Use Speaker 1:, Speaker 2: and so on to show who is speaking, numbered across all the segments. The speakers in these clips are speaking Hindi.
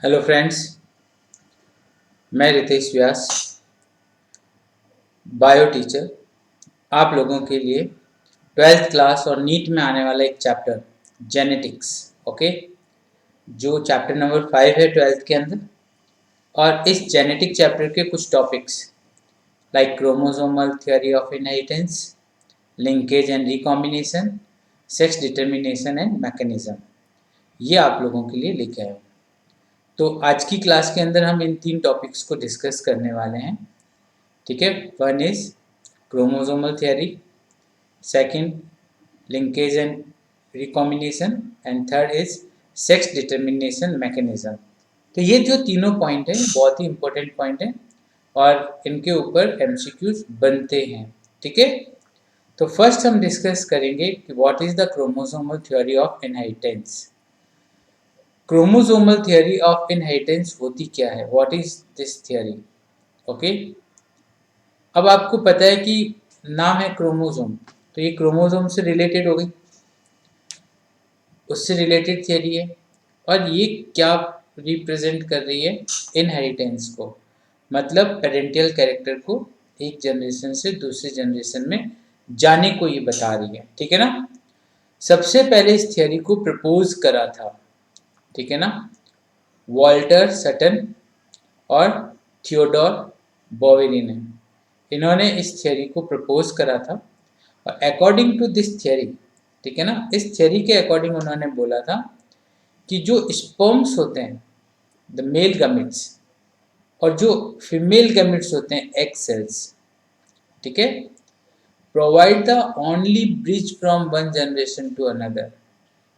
Speaker 1: हेलो फ्रेंड्स, मैं रितेश व्यास, बायो टीचर, आप लोगों के लिए ट्वेल्थ क्लास और नीट में आने वाला एक चैप्टर जेनेटिक्स, ओके, जो चैप्टर नंबर 5 है ट्वेल्थ के अंदर। और इस जेनेटिक चैप्टर के कुछ topics like chromosomal theory of inheritance, linkage and recombination, sex determination and mechanism, ये आप लोगों के लिए लेके आया हूँ। तो आज की क्लास के अंदर हम इन 3 टॉपिक्स को डिस्कस करने वाले हैं, ठीक है। One is chromosomal theory, second linkage and recombination and third is sex determination mechanism. तो ये जो तीनों पॉइंट है बहुत ही इंपॉर्टेंट पॉइंट है और इनके ऊपर एमसीक्यूज बनते हैं, ठीक है। तो फर्स्ट हम डिस्कस करेंगे कि what is the chromosomal theory of inheritance. Chromosomal theory of inheritance होती क्या है, what is this theory, okay. अब आपको पता है कि नाम है क्रोमोसोम, तो ये क्रोमोसोम से रिलेटेड हो गई, उससे रिलेटेड थियरी है। और ये क्या रिप्रेजेंट कर रही है, इनहेरिटेंस को, मतलब पेरेंटियल कैरेक्टर को एक जनरेशन से दूसरे जनरेशन में जाने को ये बता रही है, ठीक है ना। सबसे पहले इस थियरी को प्रपोज करा था, ठीक है ना, वॉल्टर सटन और थियोडोर बोवेरी ने। इन्होंने इस थियरी को प्रपोज करा था और अकॉर्डिंग टू दिस थियरी, ठीक है ना, इस थियरी के अकॉर्डिंग उन्होंने बोला था कि जो स्पर्म्स होते हैं द मेल गैमेट्स और जो फीमेल गैमेट्स होते हैं एग सेल्स, ठीक है, provide the only bridge from one generation to another.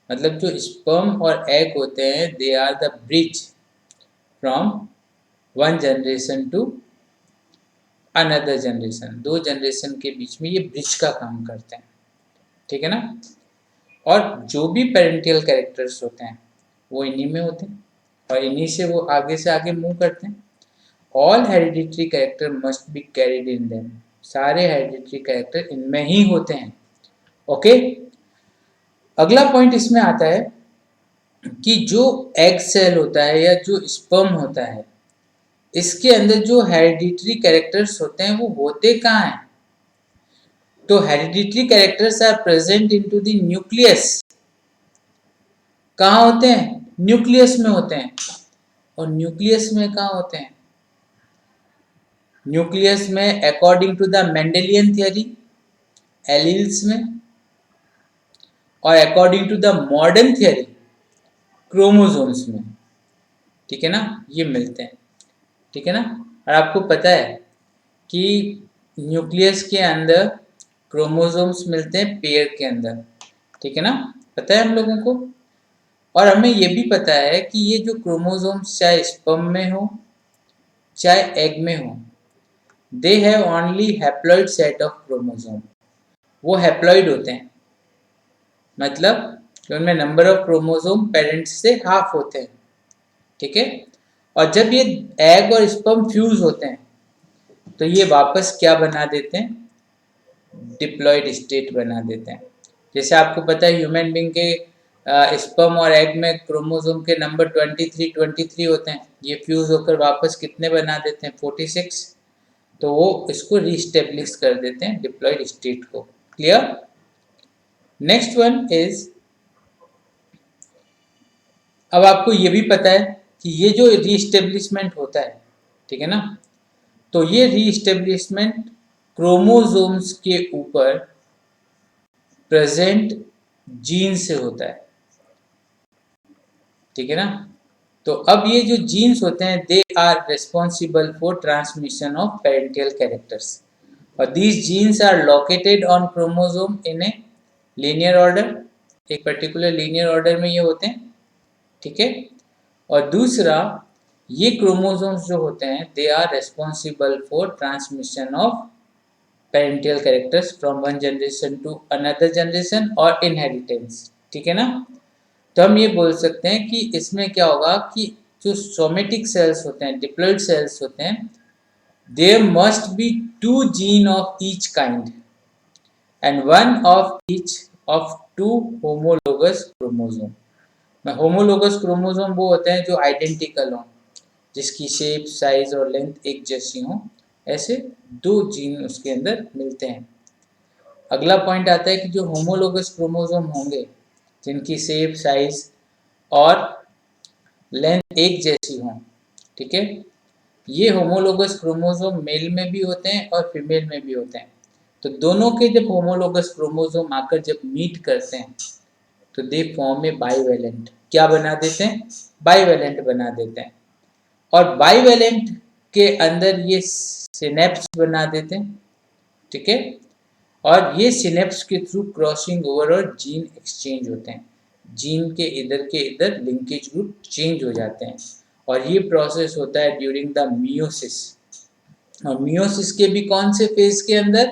Speaker 1: मतलब जो स्पर्म और एग होते हैं they are the bridge from one generation to another generation, दो जनरेशन के बीच में ये ब्रिज का काम करते हैं, ठीक है ना। और जो भी पेरेंटियल कैरेक्टर्स होते हैं वो इन्हीं में होते हैं और इन्हीं से आगे मूव करते हैं। All hereditary character must be carried in them, सारे हेरिडिटरी कैरेक्टर इनमें ही होते हैं, ओके। अगला पॉइंट इसमें आता है कि जो एग सेल होता है या जो स्पर्म होता है, इसके अंदर जो हेरिडिटरी कैरेक्टर्स होते हैं वो होते कहाँ हैं। तो hereditary characters are present into the nucleus. कहाँ होते हैं, न्यूक्लियस में होते हैं। और न्यूक्लियस में कहाँ होते हैं, न्यूक्लियस में according to the Mendelian theory alleles में, और according to the modern theory chromosomes में, ठीक है ना, ये मिलते हैं, ठीक है ना। और आपको पता है कि न्यूक्लियस के अंदर क्रोमोसोम्स मिलते हैं पेयर के अंदर, ठीक है ना, पता है हम लोगों को। और हमें ये भी पता है कि ये जो क्रोमोसोम्स चाहे स्पर्म में हो चाहे एग में हो, they have only haploid set of chromosome. वो हैप्लॉइड होते हैं, मतलब कि उनमें नंबर ऑफ क्रोमोसोम पेरेंट्स से हाफ होते हैं, ठीक है। और जब ये एग और स्पर्म फ्यूज होते हैं तो ये वापस क्या बना देते हैं, डिप्लॉयड स्टेट बना देते हैं। जैसे आपको पता है ह्यूमन बीइंग के स्पर्म और एग में क्रोमोसोम के नंबर 23 होते हैं, ये फ्यूज होकर वापस कितने बना देते हैं, 46। तो वो इसको रीस्टेब्लिश कर देते हैं डिप्लॉयड स्टेट को, क्लियर। नेक्स्ट वन इज, अब आपको ये भी पता है कि ये जो रीस्टेब्लिशमेंट होता है, ठीक है ना, तो ये रीस्टेब्लिशमेंट क्रोमोसोम्स के ऊपर प्रेजेंट जीन से होता है, ठीक है ना। तो अब ये जो जीन्स होते हैं they are responsible for transmission of parental characters, और these genes are located on chromosome in a linear order, एक पर्टिकुलर लीनियर ऑर्डर में ये होते हैं, ठीक है। और दूसरा, ये क्रोमोसोम्स जो होते हैं they are responsible for transmission of parental characters from one generation to another generation और इनहेरिटेंस, ठीक है ना। तो हम ये बोल सकते हैं कि इसमें क्या होगा कि जो सोमेटिक सेल्स होते हैं, डिप्लॉइड सेल्स होते हैं, there must be 2 gene of each kind and one of each of 2 homologous chromosome. Homologous chromosome वो होते हैं जो आइडेंटिकल हों, जिसकी शेप, साइज और लेंथ एक जैसी हो, ऐसे दो जीन उसके अंदर मिलते हैं। अगला पॉइंट आता है कि जो होमोलोगस क्रोमोसोम होंगे, जिनकी शेप, साइज और लेंथ एक जैसी हो, ठीक है, ये होमोलोगस क्रोमोसोम मेल में भी होते हैं और फीमेल में भी होते हैं। तो दोनों के जब होमोलोगस क्रोमोसोम आकर जब मीट करते हैं तो दे फॉर्म ए बाईवैलेंट। क्या बना देते हैं? बाईवैलेंट बना देते हैं। और बाईवैलेंट के अंदर ये सिनेप्स बना देते हैं, ठीक है, और ये सिनेप्स के थ्रू क्रॉसिंग ओवर और जीन एक्सचेंज होते हैं। जीन के इधर के इधर लिंकेज ग्रुप चेंज हो जाते हैं और ये प्रोसेस होता है ड्यूरिंग द मियोसिस। और मियोसिस के भी कौन से फेज के अंदर?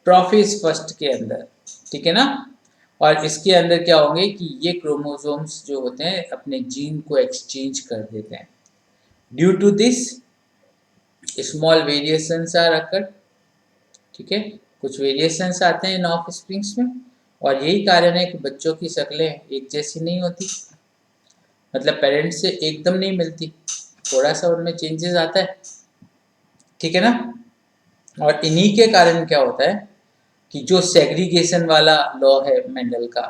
Speaker 1: प्रोफेज फर्स्ट के अंदर, ठीक है ना। और इसके अंदर क्या होंगे कि ये क्रोमोसोम्स जो होते हैं अपने जीन को एक्सचेंज कर देते हैं। Due to this small variations are occur, ठीक है, कुछ वेरिएशंस आते हैं इन ऑफ स्प्रिंग्स में। और यही कारण है कि बच्चों की शक्लें एक जैसी नहीं होती, मतलब पेरेंट्स से एकदम नहीं मिलती, थोड़ा सा उनमें चेंजेस आता है, ठीक है ना। और इन्हीं के कारण क्या होता है कि जो सेग्रीगेशन वाला लॉ है मेंडल का,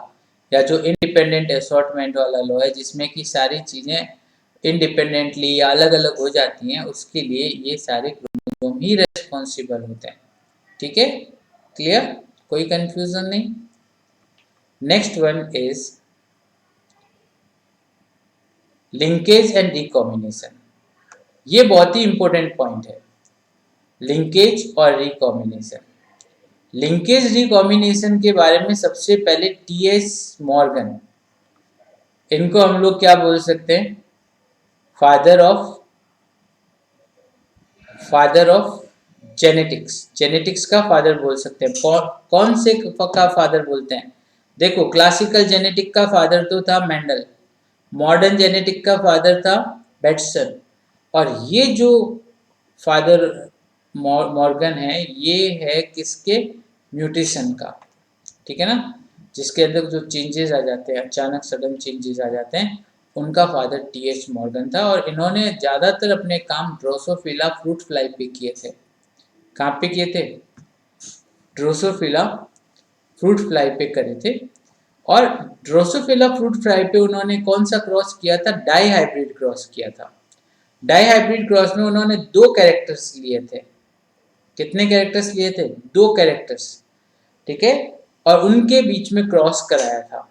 Speaker 1: या जो इंडिपेंडेंट असॉर्टमेंट वाला लॉ है, जिसमें कि सारी चीज़ें इंडिपेंडेंटली या अलग अलग हो जाती हैं, उसके लिए ये सारे क्रोमोसोम ही रेस्पॉन्सिबल होते हैं, ठीक है। क्लियर? कोई कंफ्यूजन नहीं। Next one is linkage and recombination. ये बहुत ही इंपॉर्टेंट पॉइंट है, लिंकेज और रिकॉम्बिनेशन। लिंकेज रिकॉम्बिनेशन के बारे में सबसे पहले टीएस मॉर्गन, इनको हम लोग क्या बोल सकते हैं? फादर ऑफ जेनेटिक्स, जेनेटिक्स का फादर बोल सकते हैं। कौन से का फादर बोलते हैं? देखो, क्लासिकल जेनेटिक का फादर तो था मेंडल, मॉडर्न जेनेटिक का फादर था बेटसन, और ये जो फादर मॉर्गन है, ये है किसके? म्यूटेशन का, ठीक है ना, जिसके अंदर जो चेंजेस आ जाते हैं, अचानक सडन चेंजेस आ जाते हैं, उनका फादर टीएच मॉर्गन था। और इन्होंने ज़्यादातर अपने काम ड्रोसोफिला फ्रूट फ्लाई पे किए थे। कहाँ पे किए थे? ड्रोसोफिला फ्रूट फ्लाई पे करे थे। और ड्रोसोफिला फ्रूट फ्लाई पे उन्होंने कौन सा क्रॉस किया था? डाई हाइब्रिड क्रॉस किया था। डाई हाइब्रिड क्रॉस में उन्होंने 2 कैरेक्टर्स लिए थे। कितने कैरेक्टर्स लिए थे? 2 कैरेक्टर्स, ठीक है, और उनके बीच में क्रॉस कराया था,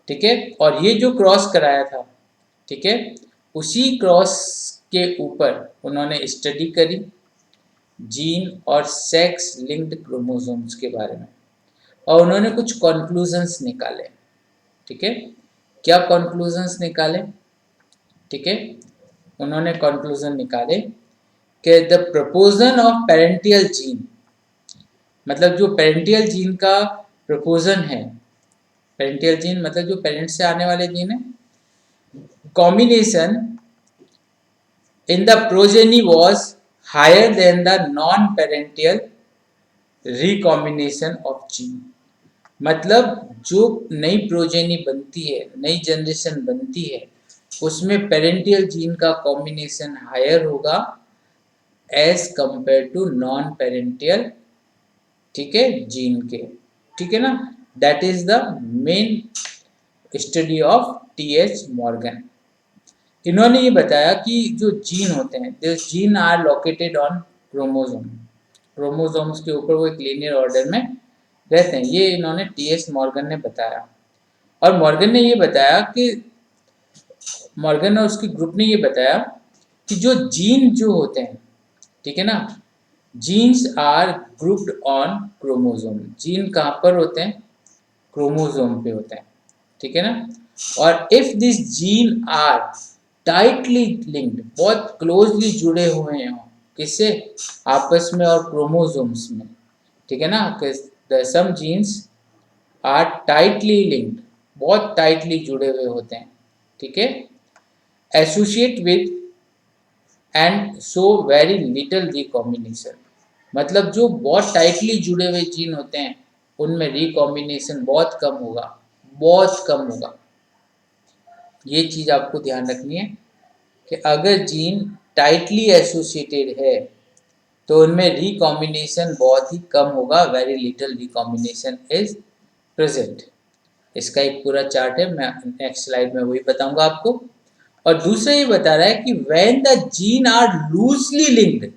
Speaker 1: ठीक है। और ये जो क्रॉस कराया था, ठीक है, उसी क्रॉस के ऊपर उन्होंने स्टडी करी जीन और सेक्स लिंक्ड क्रोमोसोम्स के बारे में, और उन्होंने कुछ कंक्लूजन्स निकाले, ठीक है। क्या कंक्लूजन्स निकाले? ठीक है, उन्होंने कंक्लूजन निकाले कि द प्रपोजन ऑफ पेरेंटियल जीन, मतलब जो पेरेंटियल जीन का प्रपोजन है, पेरेंटियल जीन मतलब जो पेरेंट्स से आने वाले जीन है, combination in the progeny was higher than the non parental recombination of gene. मतलब जो नई प्रोजेनी बनती है, नई जनरेशन बनती है, उसमें पेरेंटियल जीन का कॉम्बिनेशन हायर होगा as compared to non parental, ठीक है, जीन के, ठीक है ना। That is the main study of T H Morgan. इन्होंने ये बताया कि जो जीन होते हैं, this gene are located on chromosome, chromosomes के ऊपर वो एक लीनियर ऑर्डर में रहते हैं। ये इन्होंने टीएच मॉर्गन ने बताया। और मॉर्गन ने ये बताया कि मॉर्गन और उसके ग्रुप ने ये बताया कि जो जीन जो होते हैं, ठीक है ना, genes are grouped on chromosome. Gene कहाँ पर होते हैं? क्रोमोसोम पे होते हैं, ठीक है ना। और if this gene are tightly linked, बहुत क्लोजली जुड़े हुए हों, किससे? आपस में और क्रोमोसोम्स में, ठीक है ना। Some genes are tightly linked, बहुत टाइटली जुड़े हुए होते हैं, ठीक है, associate with and so very little recombination. मतलब जो बहुत टाइटली जुड़े हुए जीन होते हैं, उनमें रिकॉम्बिनेशन बहुत कम होगा, बहुत कम होगा, ये चीज़ आपको ध्यान रखनी है कि अगर जीन टाइटली एसोसिएटेड है तो उनमें रिकॉम्बिनेशन बहुत ही कम होगा, very little recombination is present. इसका एक पूरा चार्ट है, मैं नेक्स्ट स्लाइड में वही बताऊंगा आपको। और दूसरा ये बता रहा है कि when the gene are loosely linked,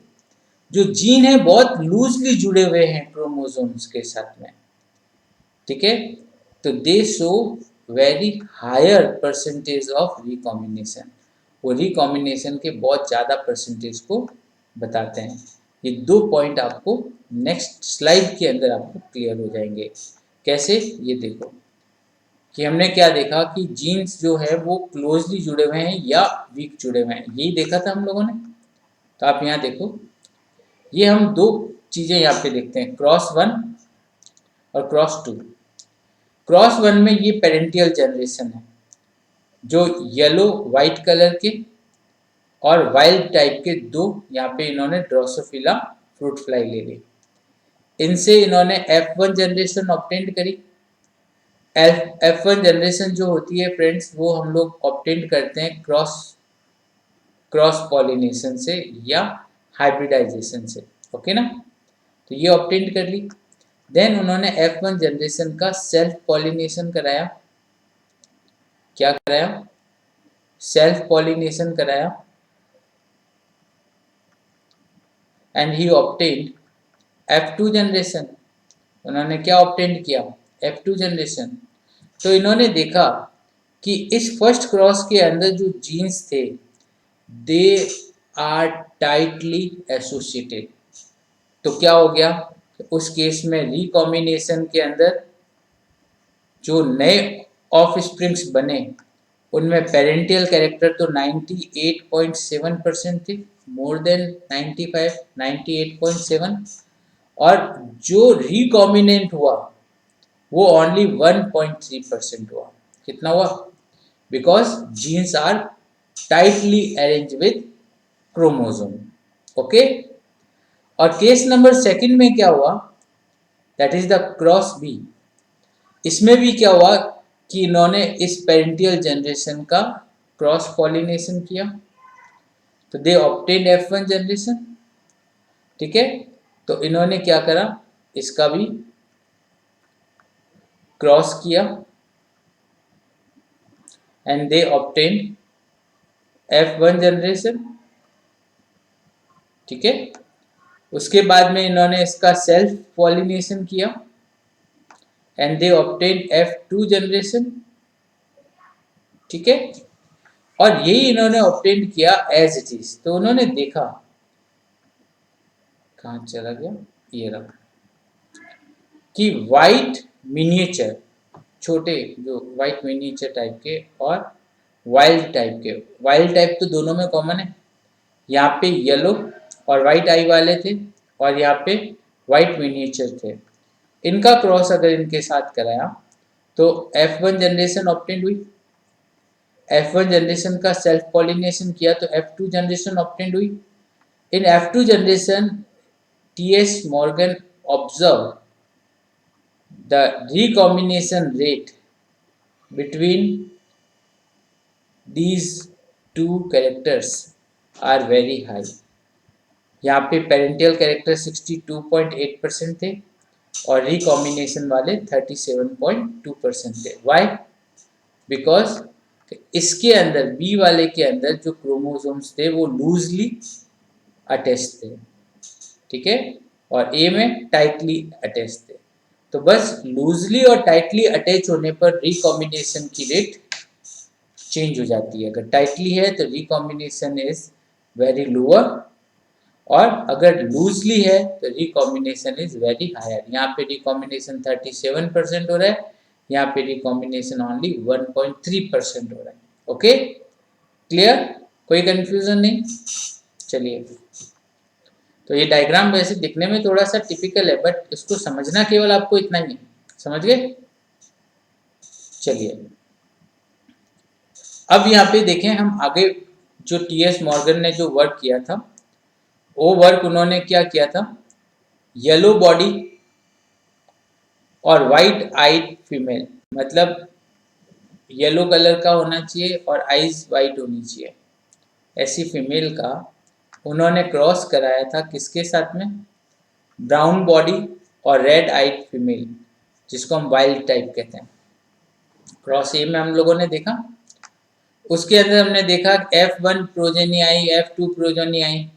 Speaker 1: जो जीन है बहुत लूजली जुड़े हुए हैं क्रोमोसोम्स के साथ में, ठीक है, तो they show very higher percentage of recombination, वो रिकॉम्बिनेशन के बहुत ज़्यादा परसेंटेज को बताते हैं। ये 2 पॉइंट आपको नेक्स्ट स्लाइड के अंदर आपको क्लियर हो जाएंगे। कैसे, ये देखो कि हमने क्या देखा कि जीन्स जो है वो क्लोजली जुड़े हुए हैं या वीक जुड़े हुए हैं, यही देखा था हम लोगों ने। तो आप यहाँ देखो, ये हम 2 चीज़ें यहाँ पे देखते हैं, क्रॉस 1 और क्रॉस 2। क्रॉस 1 में ये पेरेंटियल जनरेशन है, जो येलो वाइट कलर के और वाइल्ड टाइप के 2 यहाँ पे इन्होंने ड्रोसोफिला फ्रूट फ्लाई ले ली। इनसे इन्होंने F1 जनरेशन ऑब्टेन करी। F1 जनरेशन जो होती है फ्रेंड्स, वो हम लोग ऑब्टेन करते हैं क्रॉस पॉलिनेशन से या हाइब्रिडाइजेशन से, ओके ना। तो ये ऑब्टेन कर ली। देन उन्होंने F1 जनरेशन का सेल्फ पॉलिनेशन कराया। क्या कराया? सेल्फ पॉलिनेशन कराया and he obtained F2 generation. उन्होंने क्या ऑब्टेन किया? F2 generation. तो इन्होंने देखा कि इस फर्स्ट क्रॉस के अंदर जो जीन्स थे दे आर टाइटली एसोसिएटेड। तो क्या हो गया? उस केस में रिकॉम्बिनेशन के अंदर जो नए ऑफ स्प्रिंग्स बने उनमें पेरेंटियल कैरेक्टर तो 98.7% थे, मोर देन 95, 98.7, और जो रिकॉम्बिनेंट हुआ वो ओनली 1.3% हुआ। कितना हुआ? Because genes are tightly arrange with chromosome, okay. और केस नंबर 2 में क्या हुआ? That is the cross B. इसमें भी क्या हुआ कि इन्होंने इस पेरेंटियल जनरेशन का क्रॉस पॉलिनेशन किया, तो दे ऑब्टेन F1 जनरेशन, ठीक है। तो इन्होंने क्या करा? इसका भी क्रॉस किया and they obtain F1 generation, ठीक है। उसके बाद में इन्होंने इसका सेल्फ पॉलिनेशन किया and they obtain F2 generation, ठीक है। और यही इन्होंने ऑब्टेन किया एज इट इज। तो उन्होंने देखा, कहाँ चला गया, ये रहा, कि वाइट मिनिएचर, छोटे जो वाइट मिनिएचर टाइप के और वाइल्ड टाइप के, वाइल्ड टाइप तो दोनों में कॉमन है, यहाँ पे येलो और वाइट आई वाले थे और यहाँ पे वाइट मिनिएचर थे। इनका क्रॉस अगर इनके साथ कराया तो F1 जनरेशन ऑब्टेन हुई। F1 जनरेशन का सेल्फ पॉलिनेशन किया तो F2 जनरेशन ऑब्टेन हुई। इन F2 generation T.S. Morgan observed the recombination rate between these two characters are very high। यहाँ पे पेरेंटियल कैरेक्टर 62.8% थे और रिकॉम्बिनेशन वाले 37.2% थे। वाई? बिकॉज इसके अंदर बी वाले के अंदर जो क्रोमोसोम्स थे वो लूजली अटैच थे, ठीक है, और ए में टाइटली अटैच थे। तो बस लूजली और टाइटली अटैच होने पर रिकॉम्बिनेशन की रेट चेंज हो जाती है। अगर टाइटली है तो रिकॉम्बिनेशन इज वेरी लोअर, और अगर लूजली है तो रिकॉम्बिनेशन इज वेरी हायर। यहाँ पे रिकॉम्बिनेशन 37% हो रहा है, यहाँ पे रिकॉम्बिनेशन ओनली 1.3% हो रहा है। Okay, clear? कोई कंफ्यूजन नहीं? चलिए, तो ये डायग्राम वैसे दिखने में थोड़ा सा टिपिकल है, बट इसको समझना केवल आपको इतना ही है। समझ गए? चलिए, अब यहाँ पे देखें हम आगे, जो टीएस मॉर्गन ने जो वर्क किया था वो वर्क उन्होंने क्या किया था? येलो बॉडी और वाइट आइड फीमेल, मतलब येलो कलर का होना चाहिए और आईज वाइट होनी चाहिए। ऐसी फीमेल का उन्होंने क्रॉस कराया था किसके साथ में? ब्राउन बॉडी और रेड आइड फीमेल, जिसको हम वाइल्ड टाइप कहते हैं। क्रॉस ए में हम लोगों ने देखा, उसके अंदर हमने देखा F1 प्रोजेनी आई, F2 प्रोजेनी आई।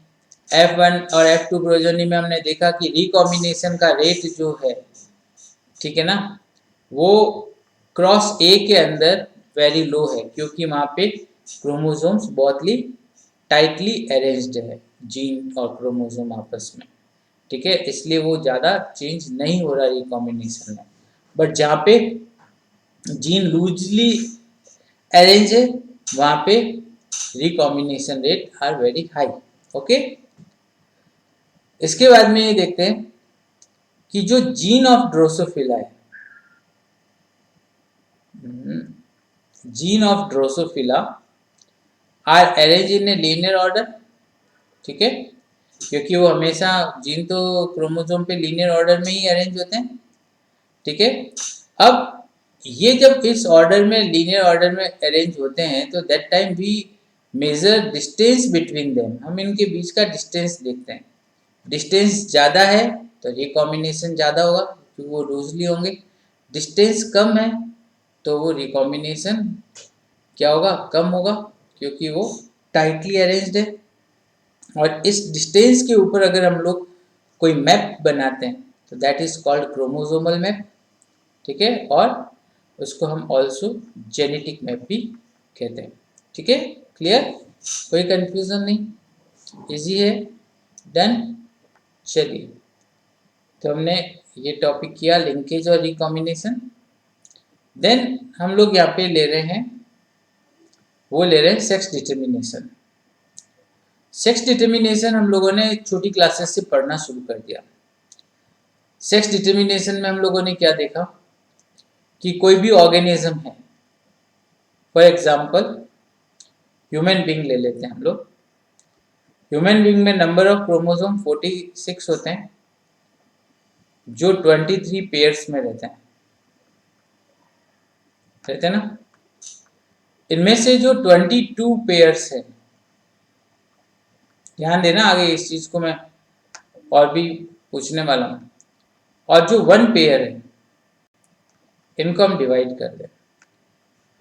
Speaker 1: F1 और F2 प्रोजेनी में हमने देखा कि रिकॉम्बिनेशन का रेट जो है, ठीक है ना, वो क्रॉस ए के अंदर वेरी लो है, क्योंकि वहाँ पे क्रोमोसोम्स बहुत ही टाइटली अरेंज्ड है, जीन और क्रोमोसोम आपस में, ठीक है, इसलिए वो ज़्यादा चेंज नहीं हो रहा रिकॉम्बिनेशन में। बट जहाँ पे जीन लूजली अरेंज है, वहाँ पे recombination rate are very high. Okay, इसके बाद में ये देखते हैं कि जो जीन ऑफ ड्रोसोफिला है, gene of drosophila are arrange in a linear order, ठीक है, क्योंकि वो हमेशा जीन तो क्रोमोसोम पे लीनियर ऑर्डर में ही अरेंज होते हैं, ठीक है। अब ये जब इस ऑर्डर में लीनियर ऑर्डर में अरेंज होते हैं तो that time we measure distance between them, हम इनके बीच का डिस्टेंस देखते हैं। डिस्टेंस ज़्यादा है तो रिकॉम्बिनेशन ज़्यादा होगा क्योंकि वो लूजली होंगे, डिस्टेंस कम है तो वो रिकॉम्बिनेशन क्या होगा? कम होगा, क्योंकि वो टाइटली अरेंज्ड है। और इस डिस्टेंस के ऊपर अगर हम लोग कोई मैप बनाते हैं तो that is called chromosomal map, ठीक है, और उसको हम ऑल्सो जेनेटिक मैप भी कहते हैं, ठीक है। क्लियर? कोई कंफ्यूजन नहीं? इजी है? डन? चलिए, तो हमने ये टॉपिक किया लिंकेज और रिकॉम्बिनेशन। देन हम लोग यहाँ पे ले रहे हैं, वो ले रहे हैं सेक्स डिटर्मिनेशन। सेक्स डिटर्मिनेशन हम लोगों ने छोटी क्लासेस से पढ़ना शुरू कर दिया। सेक्स डिटर्मिनेशन में हम लोगों ने क्या देखा कि कोई भी ऑर्गेनिज्म है, फॉर एग्जाम्पल ह्यूमन बीइंग ले लेते हैं हम लोग। ह्यूमन बीइंग में नंबर ऑफ क्रोमोसोम 46 होते हैं, जो 23 पेयर्स में रहते हैं ना। इनमें से जो 22 पेयर्स है, ध्यान देना, आगे इस चीज को मैं और भी पूछने वाला हूं, और जो 1 पेयर है इनको हम डिवाइड कर दें।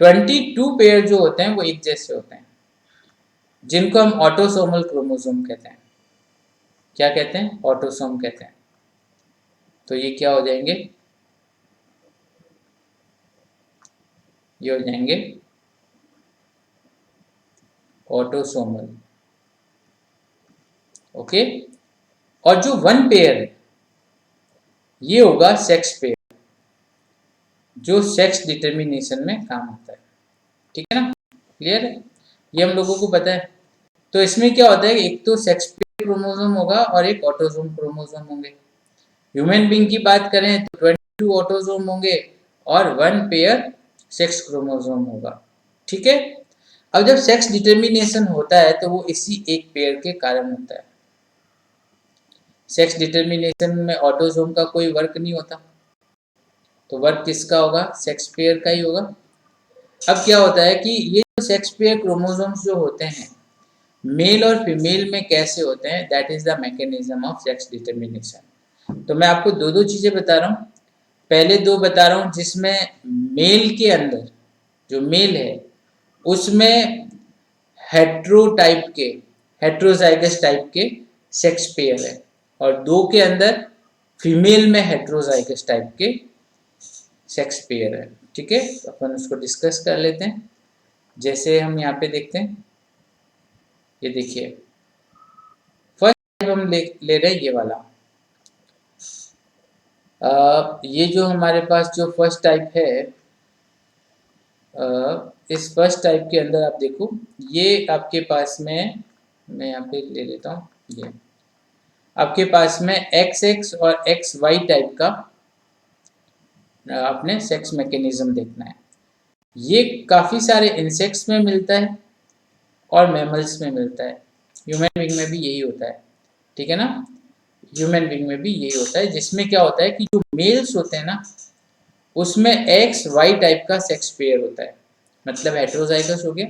Speaker 1: 22 पेयर जो होते हैं वो एक जैसे होते हैं, जिनको हम ऑटोसोमल क्रोमोसोम कहते हैं। क्या कहते हैं? ऑटोसोम कहते हैं। तो ये क्या हो जाएंगे? ये हो जाएंगे ऑटोसोमल, ओके। और जो 1 पेयर है ये होगा सेक्स पेयर, जो सेक्स डिटर्मिनेशन में काम आता है, ठीक है ना। क्लियर है? ये हम लोगों को पता है। तो इसमें क्या होता है, एक तो सेक्स पेयर क्रोमोसोम होगा और एक ऑटोसोम क्रोमोसोम होंगे। ह्यूमन बीइंग की बात करें तो 22 ऑटोसोम होंगे और 1 पेयर सेक्स क्रोमोसोम होगा, ठीक है। अब जब सेक्स डिटर्मिनेशन होता है तो वो इसी एक पेयर के कारण होता है। सेक्स डिटर्मिनेशन में ऑटोसोम का कोई वर्क नहीं होता, तो वर्क किसका होगा? सेक्स पेयर का ही होगा। अब क्या होता है कि ये जो सेक्स पेयर क्रोमोसोम्स जो होते हैं मेल और फीमेल में कैसे होते हैं, that is the mechanism of sex determination. तो मैं आपको दो चीजें बता रहा हूँ। पहले दो बता रहा हूँ जिसमें मेल के अंदर, जो मेल है उसमें हेट्रोटाइप के, हेट्रोजाइगस टाइप के सेक्स पेयर है, और दो के अंदर फीमेल में हेट्रोजाइगस टाइप के सेक्स पेयर है, ठीक है। तो अपन उसको डिस्कस कर लेते हैं। जैसे हम यहाँ पे देखते हैं, ये देखिए फर्स्ट हम ले रहे हैं ये वाला। ये जो हमारे पास जो फर्स्ट टाइप है, इस फर्स्ट टाइप के अंदर आप देखो, ये आपके पास में, मैं यहाँ पे ले लेता हूँ, ये आपके पास में XX और XY टाइप का आपने सेक्स मैकेनिज्म देखना है। ये काफ़ी सारे इंसेक्ट्स में मिलता है और मैमल्स में मिलता है। ह्यूमन बीइंग में भी यही होता है, ठीक है ना। ह्यूमन बीइंग में भी यही होता है, जिसमें क्या होता है कि जो मेल्स होते हैं ना उसमें XY टाइप का सेक्स पेयर होता है, मतलब हेट्रोजाइगस हो गया।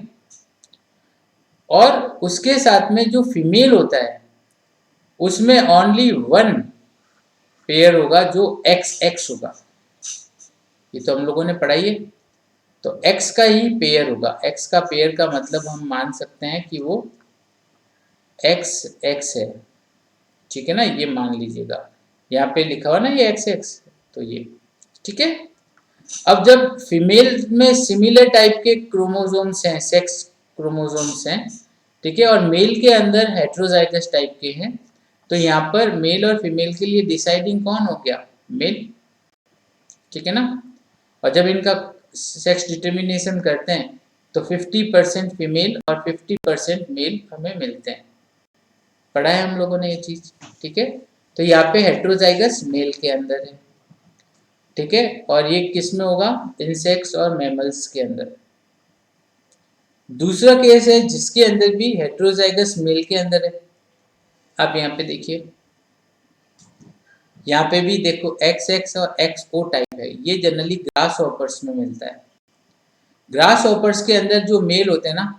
Speaker 1: और उसके साथ में जो फीमेल होता है उसमें ओनली वन पेयर होगा जो XX होगा। ये तो हम लोगों ने पढ़ाई है। तो X का ही पेयर होगा। X का पेयर का मतलब हम मान सकते हैं कि वो XX है, ठीक है ना, ये मान लीजिएगा। यहाँ पे लिखा हुआ ना ये XX, तो ये ठीक है। अब जब फीमेल में सिमिलर टाइप के क्रोमोसोम्स हैं, सेक्स क्रोमोसोम्स हैं, ठीक है, और मेल के अंदर हेट्रोजाइगस टाइप के हैं, तो यहाँ पर मेल और फीमेल के लिए डिसाइडिंग कौन हो गया? मेल, ठीक है ना। और जब इनका सेक्स डिटर्मिनेशन करते हैं तो 50% फीमेल और 50% मेल हमें मिलते हैं। पढ़ा है हम लोगों ने ये चीज, ठीक है। तो यहाँ पे हेट्रोजाइगस मेल के अंदर है, ठीक है, और ये किस में होगा? इंसेक्ट्स और मैमल्स के अंदर। दूसरा केस है जिसके अंदर भी हेट्रोजाइगस मेल के अंदर है। आप यहाँ पे देखिए, यहाँ पे भी देखो XX और XO टाइप है। ये जनरली ग्रास हॉपर्स में मिलता है। ग्रास हॉपर्स के अंदर जो मेल होते हैं ना,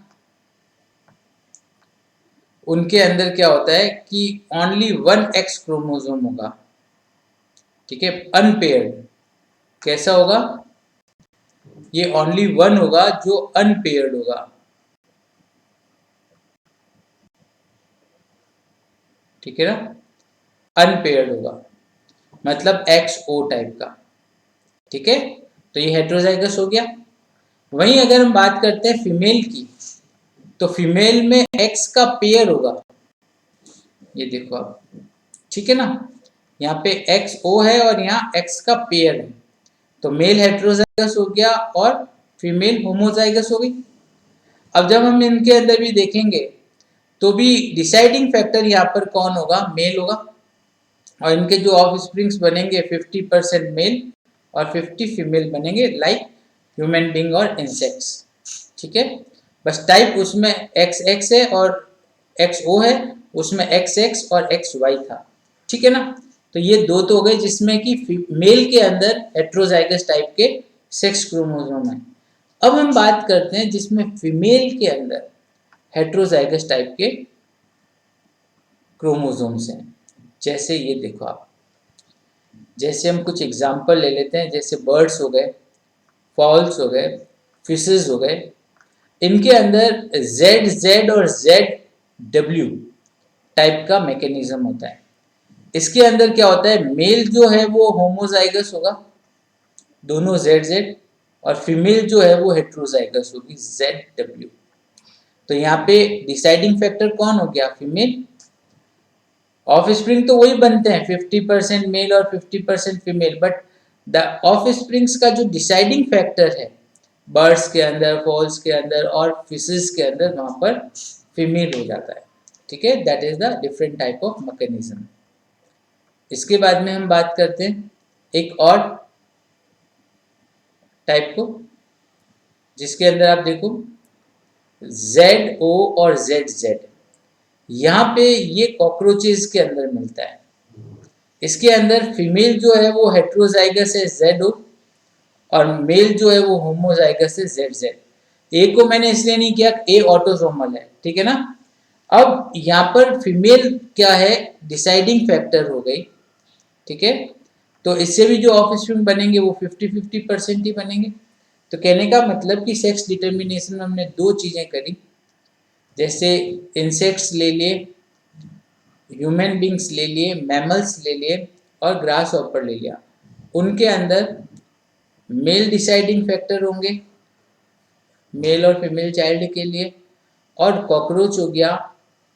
Speaker 1: उनके अंदर क्या होता है कि ओनली वन X क्रोमोसोम होगा, ठीक है, अनपेयर्ड। कैसा होगा? ये ओनली वन होगा जो अनपेयर्ड होगा, ठीक है ना, अनपेयर्ड होगा, मतलब XO टाइप का, ठीक है। तो ये हेट्रोजाइगस हो गया। वहीं अगर हम बात करते हैं फीमेल की, तो फीमेल में X का पेयर होगा, ये देखो आप, ठीक है ना। यहाँ पे XO है और यहाँ X का पेयर है, तो मेल हेट्रोजाइगस हो गया और फीमेल होमोजाइगस हो गई। अब जब हम इनके अंदर भी देखेंगे तो भी डिसाइडिंग फैक्टर यहाँ पर कौन होगा? मेल होगा। और इनके जो ऑफ स्प्रिंग्स बनेंगे 50% मेल और 50 फीमेल बनेंगे, लाइक ह्यूमन बींग और इंसेक्ट्स, ठीक है। बस टाइप उसमें XX है और XO है, उसमें XX और XY था, ठीक है ना। तो ये दो तो हो गए जिसमें कि मेल के अंदर हेट्रोजाइगस टाइप के सेक्स क्रोमोसोम है। अब हम बात करते हैं जिसमें फीमेल के अंदर हेट्रोजाइगस टाइप के क्रोमोसोम्स हैं। जैसे ये देखो आप, जैसे हम कुछ एग्जाम्पल ले लेते हैं, जैसे बर्ड्स हो गए, फॉल्स हो गए, फिशेस हो गए। इनके अंदर ZZ और ZW टाइप का मैकेनिज्म होता है। इसके अंदर क्या होता है? मेल जो है वो होमोजाइगस होगा, दोनों ZZ, और फीमेल जो है वो हेट्रोजाइगस होगी, ZW। तो यहाँ पे डिसाइडिंग फैक्टर कौन हो गया? फीमेल। ऑफ स्प्रिंग तो वही बनते हैं 50% मेल और 50% female, but the of springs का जो डिसाइडिंग फैक्टर है बर्ड्स के अंदर, फॉल्स के अंदर और फिशेस के अंदर, वहां पर फीमेल हो जाता है, ठीक है। That is the different type of mechanism. इसके बाद में हम बात करते हैं एक और टाइप को, जिसके अंदर आप देखो ZO और ZZ। यहाँ पे ये कॉकरोचेस के अंदर मिलता है। इसके अंदर फीमेल जो है वो हेट्रोजाइगस है ZO और मेल जो है वो होमोजाइगस है ZZ। ए को मैंने इसलिए नहीं किया, ए ऑटोसोमल है, ठीक है ना। अब यहाँ पर फीमेल क्या है? डिसाइडिंग फैक्टर हो गई, ठीक है। तो इससे भी जो ऑफस्प्रिंग बनेंगे वो 50-50% ही बनेंगे। तो कहने का मतलब कि सेक्स डिटर्मिनेशन में हमने दो चीजें करी, जैसे इंसेक्ट्स ले लिए, ह्यूमन बींग्स ले लिए, मैमल्स ले लिए और ग्रास हॉपर ले लिया। उनके अंदर मेल डिसाइडिंग फैक्टर होंगे मेल और फीमेल चाइल्ड के लिए, और कॉकरोच हो गया,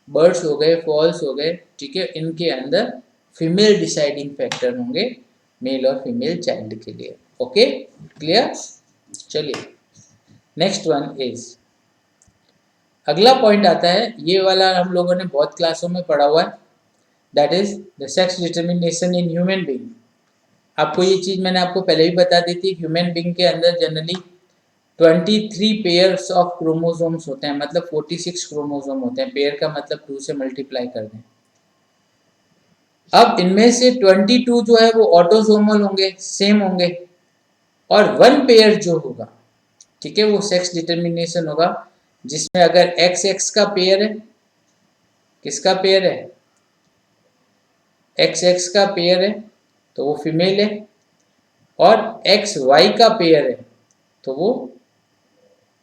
Speaker 1: बर्ड्स हो गए, फॉल्स हो गए, ठीक है, इनके अंदर फीमेल डिसाइडिंग फैक्टर होंगे मेल और फीमेल चाइल्ड के लिए। Okay, clear? चलिए नेक्स्ट वन इज, अगला पॉइंट आता है, ये वाला हम लोगों ने बहुत क्लासों में पढ़ा हुआ है, that is the sex determination in human being. आपको ये चीज मैंने आपको पहले भी बता दी थी। ह्यूमन बीइंग के अंदर जनरली 23 पेयर्स ऑफ क्रोमोसोम्स होते हैं, मतलब 46 क्रोमोसोम होते हैं। पेयर का मतलब 2 से मल्टीप्लाई कर दें। अब इनमें से 22 जो है वो ऑटोसोमल होंगे, सेम होंगे, और वन पेयर जो होगा ठीक है, वो सेक्स डिटर्मिनेशन होगा जिसमें अगर एक्स एक्स का पेयर है, किसका पेयर है, एक्स एक्स का पेयर है तो वो फीमेल है, और एक्स वाई का पेयर है तो वो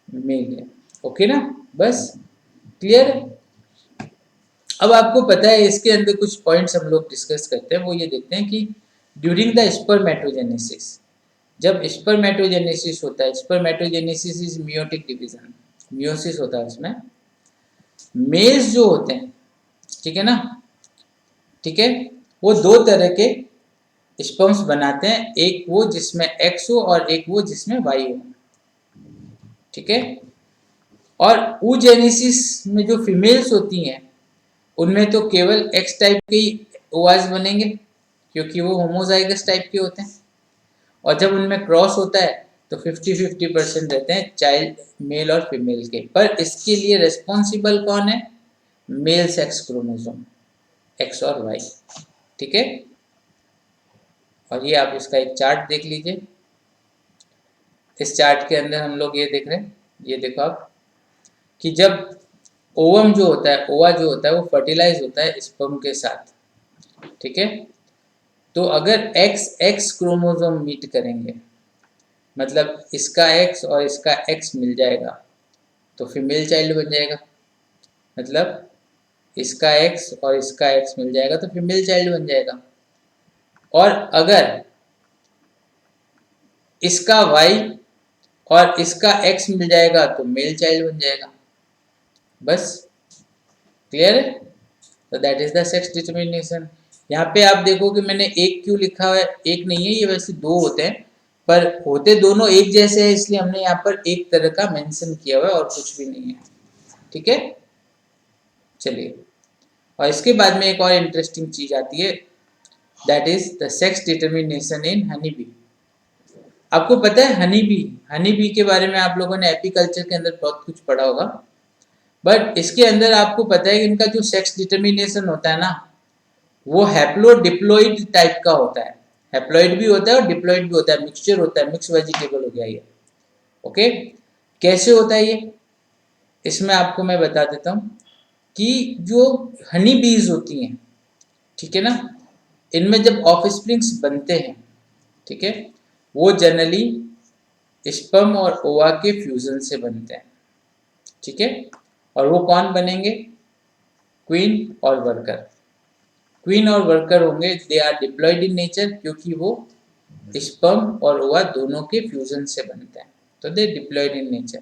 Speaker 1: मेल है। ओके ना, बस क्लियर है। अब आपको पता है इसके अंदर कुछ पॉइंट्स हम लोग डिस्कस करते हैं, वो ये देखते हैं कि ड्यूरिंग द स्पर्मेटोजेनेसिस, जब स्पर्मेटोजेनेसिस होता है, spermatogenesis is meiotic division, meiosis होता है उसमें, मेल्स जो होते हैं, ठीक है ना, ठीक है, वो दो तरह के स्पर्म्स बनाते हैं, एक वो जिसमें एक्स हो और एक वो जिसमें वाई हो, ठीक है। और oogenesis में जो फीमेल्स होती हैं उनमें तो केवल एक्स टाइप के ही ओवाज बनेंगे क्योंकि वो होमोजाइगस टाइप के होते हैं, और जब उनमें क्रॉस होता है तो 50-50% रहते हैं चाइल्ड मेल और फीमेल के, पर इसके लिए रिस्पॉन्सिबल कौन है, मेल सेक्स क्रोमोसोम एक्स और वाई, ठीक है। और ये आप इसका एक चार्ट देख लीजिए, इस चार्ट के अंदर हम लोग ये देख रहे हैं, ये देखो आप कि जब ओवम जो होता है, ओवा जो होता है वो फर्टिलाइज होता है स्पर्म के साथ, ठीक है। तो अगर एक्स एक्स क्रोमोसोम मीट करेंगे, मतलब इसका एक्स और इसका एक्स मिल जाएगा तो फीमेल चाइल्ड बन जाएगा, मतलब इसका एक्स और इसका एक्स मिल जाएगा तो फीमेल चाइल्ड बन जाएगा, और अगर इसका वाई और इसका एक्स मिल जाएगा तो मेल चाइल्ड बन जाएगा, बस क्लियर है। तो that is the sex determination. यहाँ पे आप देखो कि मैंने एक क्यों लिखा है, एक नहीं है ये, वैसे दो होते हैं पर होते दोनों एक जैसे हैं, इसलिए हमने यहाँ पर एक तरह का मेंशन किया हुआ है और कुछ भी नहीं है, ठीक है। चलिए, और इसके बाद में एक और इंटरेस्टिंग चीज आती है, that is the sex determination in honey bee. आपको पता है हनी बी, हनी बी के बारे में आप लोगों ने एपीकल्चर के अंदर बहुत कुछ पढ़ा होगा, बट इसके अंदर आपको पता है कि इनका जो सेक्स डिटर्मिनेशन होता है ना, वो हैप्लोडिप्लॉइड टाइप का होता है, हैप्लॉइड भी होता है और डिप्लॉइड भी होता है, मिक्सचर होता है, मिक्स वेजिटेबल हो गया ये, ओके। कैसे होता है ये, इसमें आपको मैं बता देता हूँ कि जो हनी बीज होती हैं, ठीक है ना, इनमें जब ऑफ स्प्रिंग्स बनते हैं, ठीक है, वो जनरली स्पर्म और ओवा के फ्यूजन से बनते हैं, ठीक है। और वो कौन बनेंगे, क्वीन और वर्कर, क्वीन और वर्कर होंगे, they are diploid in nature क्योंकि वो स्पर्म और ओवा दोनों के फ्यूजन से बनते हैं, तो दे डिप्लॉयड इन नेचर,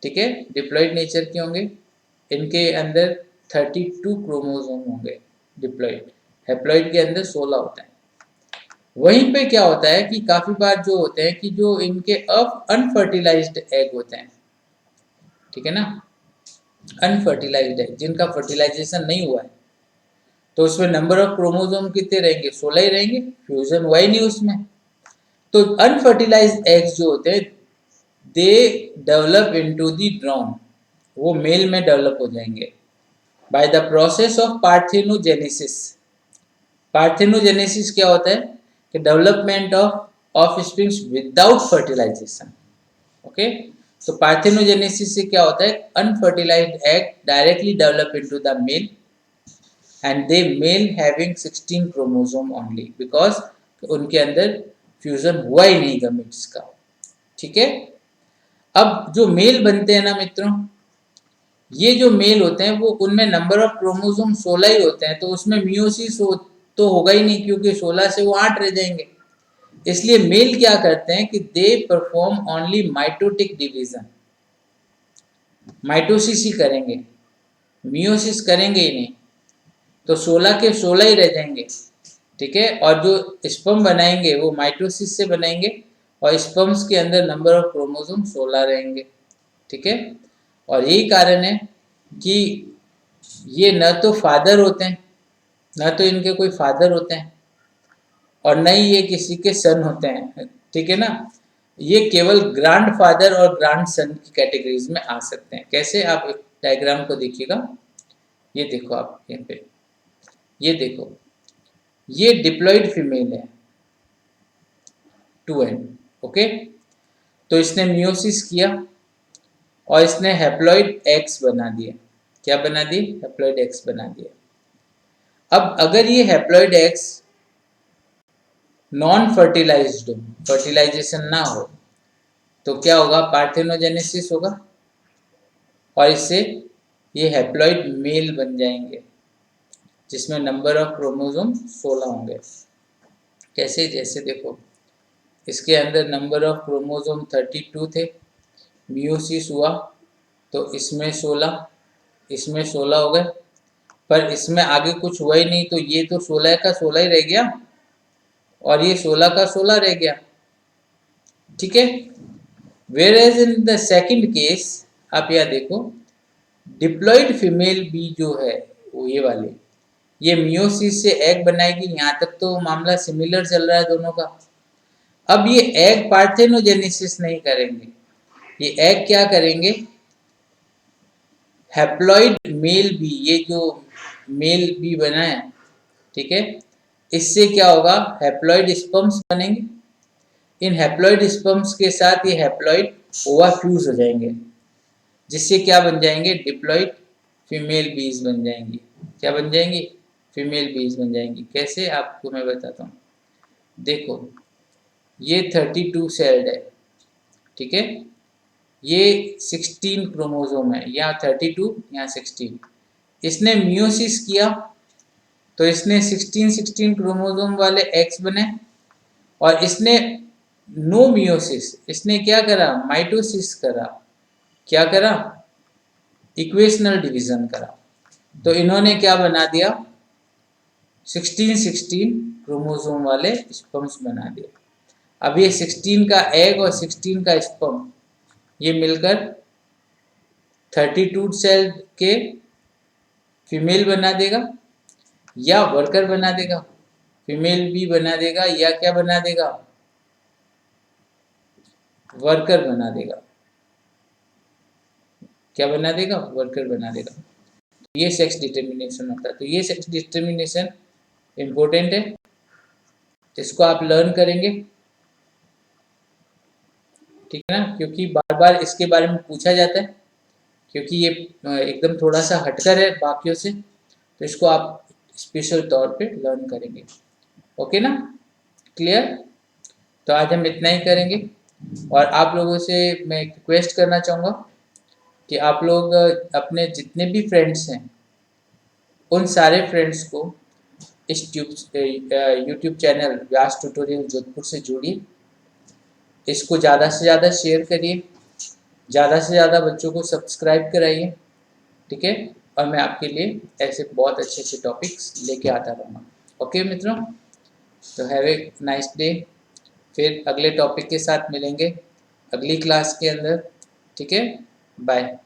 Speaker 1: ठीक है। डिप्लॉयड नेचर के होंगे, इनके अंदर 32 क्रोमोसोम होंगे डिप्लॉयड, हैप्लॉइड के अंदर 16 होता है। वहीं पे क्या होता है कि काफी बार जो होते हैं कि जो इनके अनफर्टिलाइज्ड एग होते हैं, ठीक है ना, अनफर्टिलाइज्ड एग जिनका फर्टिलाइजेशन नहीं हुआ है, तो उसमें नंबर ऑफ क्रोमोसोम कितने रहेंगे, 16 ही रहेंगे, फ्यूजन हुआ ही नहीं उसमें। तो अनफर्टिलाइज्ड एग्स जो होते हैं they develop into the drone, वो मेल में डेवलप हो जाएंगे by the process of parthenogenesis. Parthenogenesis क्या होता है कि development of offsprings without fertilization, okay. तो पार्थेनोजेनेसिस से क्या होता है, unfertilized egg directly develop into the male and they male having 16 chromosome only because उनके अंदर फ्यूजन हुआ ही नहीं गमीट्स का, ठीक है। अब जो मेल बनते हैं ना मित्रों, ये जो मेल होते हैं वो उनमें नंबर ऑफ क्रोमोसोम 16 ही होते हैं, तो उसमें मियोसिस तो होगा ही नहीं क्योंकि 16 से वो 8 रह जाएंगे। इसलिए मेल क्या करते हैं कि they perform only mitotic division, mitosis ही करेंगे, मियोसिस करेंगे ही नहीं, तो 16 के 16 ही रह जाएंगे, ठीक है। और जो स्पर्म बनाएंगे वो माइटोसिस से बनाएंगे और स्पर्म्स के अंदर नंबर ऑफ क्रोमोसोम 16 रहेंगे, ठीक है। और यही कारण है कि ये न तो फादर होते हैं, न तो इनके कोई फादर होते हैं और न ही ये किसी के सन होते हैं, ठीक है ना। ये केवल ग्रैंड फादर और ग्रैंड सन की कैटेगरीज में आ सकते हैं। कैसे, आप एक डायग्राम को देखिएगा, ये देखो आप यहाँ पे, ये देखो, ये डिप्लॉइड फीमेल है 2n, ओके। तो इसने मियोसिस किया और इसने हैप्लॉइड एक्स बना दिया। क्या बना दिए? हैप्लॉइड एक्स बना दिया। अब अगर ये हैप्लॉइड एक्स नॉन फर्टिलाइज्ड हो, फर्टिलाइजेशन ना हो, तो क्या होगा? पार्थेनोजेनेसिस होगा और इससे ये हैप्लॉइड मेल बन जाएंगे जिसमें नंबर ऑफ क्रोमोसोम 16 होंगे। कैसे? जैसे देखो, इसके अंदर नंबर ऑफ क्रोमोसोम 32 थे, मियोसिस हुआ तो इसमें 16, इसमें 16 हो गए, पर इसमें आगे कुछ हुआ ही नहीं, तो ये तो 16 का 16 ही रह गया और ये 16 का 16 रह गया। ठीक है। Whereas in the second case, आप यह देखो, डिप्लॉइड फीमेल बी जो है वो ये वाली, ये मियोसिस से एग बनाएगी। यहाँ तक तो मामला सिमिलर चल रहा है दोनों का। अब ये एग पार्थेनोजेनेसिस नहीं करेंगे, ये एग क्या करेंगे? हैप्लॉइड मेल बी, ये जो मेल बी बना है, ठीक है, इससे क्या होगा? हैप्लॉइड स्पर्म्स बनेंगे। इन हैप्लॉइड स्पर्म्स के साथ ये हैप्लॉइड ओवा फ्यूज हो जाएंगे, जिससे क्या बन जाएंगे? डिप्लॉइड फीमेल बीज बन जाएंगी। क्या बन जाएंगी? फीमेल बीज बन जाएंगी। कैसे? आपको मैं बताता हूँ। देखो, ये 32 सेल्ड है, ठीक है, ये 16 क्रोमोसोम है, यहाँ 32, यहाँ 16। इसने मियोसिस किया तो इसने 16 क्रोमोसोम वाले एक्स बने, और इसने नो मियोसिस, इसने क्या करा? माइटोसिस करा। क्या करा? इक्वेशनल डिवीजन करा। तो इन्होंने क्या बना दिया? 16 क्रोमोसोम वाले स्पर्म्स बना दिए। अब ये 16 का एग और 16 का स्पर्म ये मिलकर 32 सेल के फीमेल बना देगा या वर्कर बना देगा। फीमेल भी बना देगा या क्या बना देगा? वर्कर बना देगा। क्या बना देगा? वर्कर बना देगा। ये सेक्स डिटर्मिनेशन होता है। तो ये सेक्स डिटर्मिनेशन इम्पोर्टेंट है, इसको आप लर्न करेंगे, ठीक है ना, क्योंकि बार बार इसके बारे में पूछा जाता है, क्योंकि ये एकदम थोड़ा सा हटकर है बाकियों से, तो इसको आप स्पेशल तौर पे लर्न करेंगे। ओके ना? क्लियर? तो आज हम इतना ही करेंगे, और आप लोगों से मैं रिक्वेस्ट करना चाहूँगा कि आप लोग अपने जितने भी फ्रेंड्स हैं उन सारे फ्रेंड्स को इस यूट्यूब चैनल व्यास ट्यूटोरियल जोधपुर से जोड़िए। इसको ज़्यादा से ज़्यादा शेयर करिए, ज़्यादा से ज़्यादा बच्चों को सब्सक्राइब कराइए, ठीक है, और मैं आपके लिए ऐसे बहुत अच्छे अच्छे टॉपिक्स लेके आता रहूँगा। ओके मित्रों, तो हैव ए नाइस डे। फिर अगले टॉपिक के साथ मिलेंगे अगली क्लास के अंदर, ठीक है, बाय।